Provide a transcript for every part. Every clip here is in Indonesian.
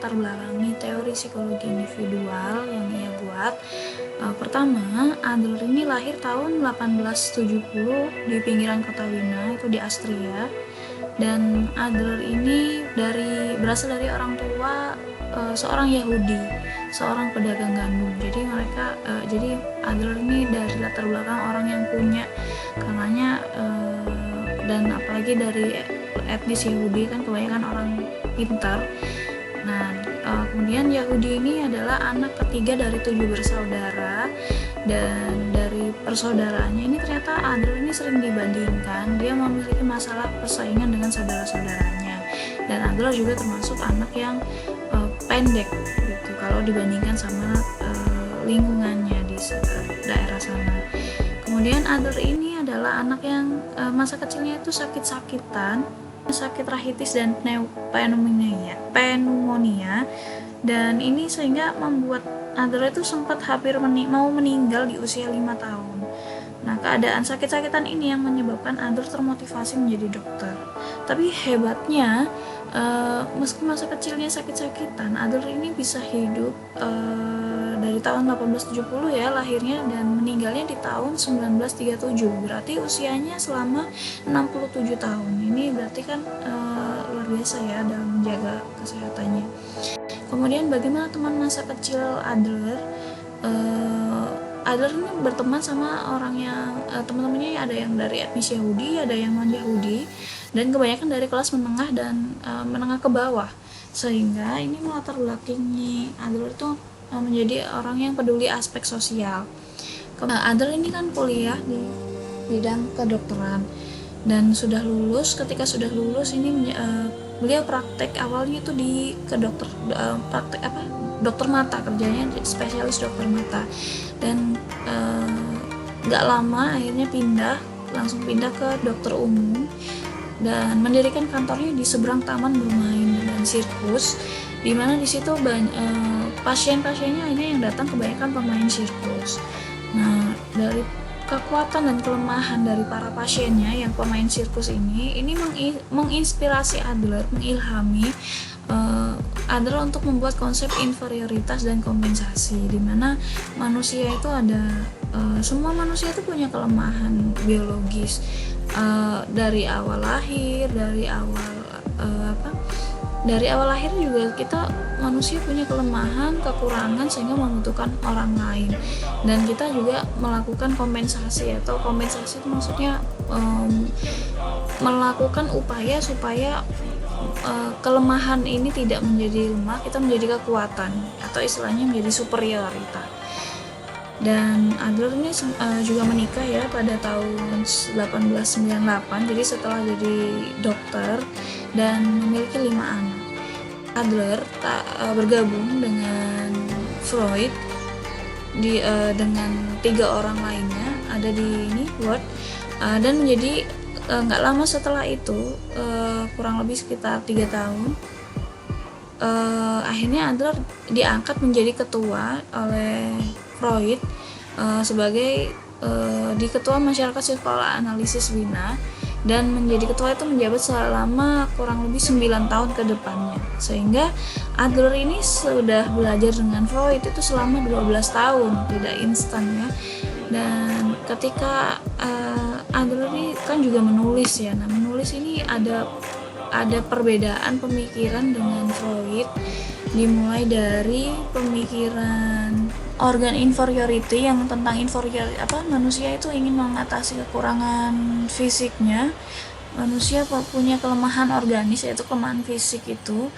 melatar belakangi teori psikologi individual yang ia buat. Pertama, Adler ini lahir tahun 1870 di pinggiran kota Wina, itu di Austria. Dan Adler ini berasal dari orang tua seorang Yahudi, seorang pedagang gandum. Jadi Adler ini dari latar belakang orang yang punya, karenanya dan apalagi dari etnis Yahudi kan kebanyakan orang pintar. Nah, kemudian Yahudi ini adalah anak ketiga dari 7 bersaudara, dan dari persaudaraannya ini ternyata Adler ini sering dibandingkan, dia memiliki masalah persaingan dengan saudara-saudaranya, dan Adler juga termasuk anak yang pendek gitu kalau dibandingkan sama lingkungannya di daerah sana. Kemudian Adler ini adalah anak yang masa kecilnya itu sakit-sakitan, sakit rahitis dan pneumonia, dan ini sehingga membuat Adler itu sempat hampir mau meninggal di usia 5 tahun. Nah, keadaan sakit-sakitan ini yang menyebabkan Adler termotivasi menjadi dokter. Tapi hebatnya, meski masa kecilnya sakit-sakitan, Adler ini bisa hidup dari tahun 1870 ya lahirnya, dan meninggalnya di tahun 1937. Berarti usianya selama 67 tahun. Ini berarti kan luar biasa ya dalam menjaga kesehatannya. Kemudian bagaimana teman masa kecil Adler? Adler ini berteman sama orang yang teman-temannya ada yang dari etnis Yahudi, ada yang non-Yahudi, dan kebanyakan dari kelas menengah dan menengah ke bawah. Sehingga ini melatar belakangi Adler itu menjadi orang yang peduli aspek sosial. Adler ini kan kuliah di bidang kedokteran dan ketika sudah lulus ini beliau praktek awalnya itu dokter mata, kerjanya spesialis dokter mata, dan gak lama akhirnya langsung pindah ke dokter umum dan mendirikan kantornya di seberang taman bermain dan sirkus, di mana di situ pasien-pasiennya ini yang datang kebanyakan pemain sirkus. Nah, dari kekuatan dan kelemahan dari para pasiennya yang pemain sirkus ini menginspirasi Adler, mengilhami Adler untuk membuat konsep inferioritas dan kompensasi, di mana manusia itu semua manusia itu punya kelemahan biologis dari awal lahir, dari awal lahir juga manusia punya kelemahan, kekurangan sehingga membutuhkan orang lain, dan kita juga melakukan kompensasi itu maksudnya melakukan upaya supaya kelemahan ini tidak menjadi lemah, kita menjadi kekuatan, atau istilahnya menjadi superioritas. Dan Adler ini juga menikah ya pada tahun 1898, jadi setelah jadi dokter, dan memiliki 5 anak. Adler bergabung dengan Freud dengan 3 orang lainnya ada di Ward, dan menjadi nggak lama setelah itu, kurang lebih sekitar 3 tahun, akhirnya Adler diangkat menjadi ketua oleh Freud sebagai di ketua masyarakat psikoanalisis Wina, dan menjadi ketua itu menjabat selama kurang lebih 9 tahun ke depannya, sehingga Adler ini sudah belajar dengan Freud itu selama 12 tahun, tidak instan ya. Dan ketika Adler ini kan juga menulis ya. Nah, menulis ini ada perbedaan pemikiran dengan Freud, dimulai dari pemikiran organ inferiority yang tentang manusia itu ingin mengatasi kekurangan fisiknya. Manusia punya kelemahan organis, yaitu kelemahan fisik itu.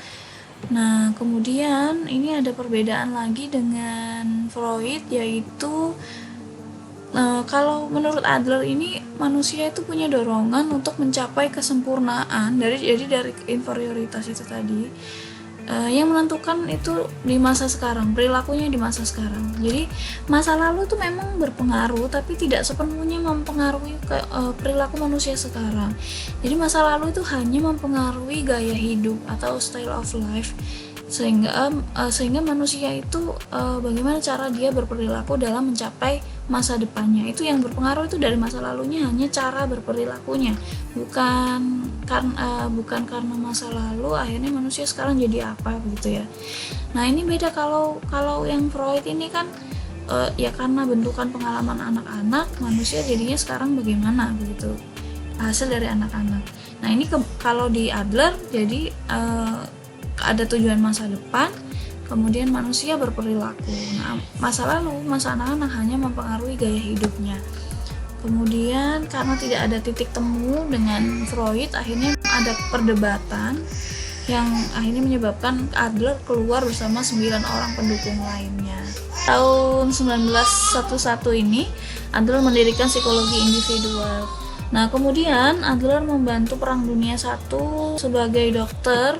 Nah, kemudian ini ada perbedaan lagi dengan Freud, yaitu kalau menurut Adler ini manusia itu punya dorongan untuk mencapai kesempurnaan dari inferioritas itu tadi, yang menentukan itu di masa sekarang, perilakunya di masa sekarang. Jadi masa lalu tuh memang berpengaruh, tapi tidak sepenuhnya mempengaruhi perilaku manusia sekarang. Jadi masa lalu itu hanya mempengaruhi gaya hidup atau style of life, sehingga manusia itu bagaimana cara dia berperilaku dalam mencapai masa depannya. Itu yang berpengaruh itu dari masa lalunya hanya cara berperilakunya, bukan karena masa lalu akhirnya manusia sekarang jadi apa begitu ya. Nah ini beda kalau yang Freud ini kan ya karena bentukan pengalaman anak-anak, manusia jadinya sekarang bagaimana begitu, hasil dari anak-anak. Nah ini kalau di Adler jadi ada tujuan masa depan, kemudian manusia berperilaku. Nah masa lalu, masa anak-anak hanya mempengaruhi gaya hidupnya. Kemudian karena tidak ada titik temu dengan Freud, akhirnya ada perdebatan yang akhirnya menyebabkan Adler keluar bersama 9 orang pendukung lainnya. Tahun 1911 ini Adler mendirikan psikologi individual. Nah kemudian Adler membantu Perang Dunia I sebagai dokter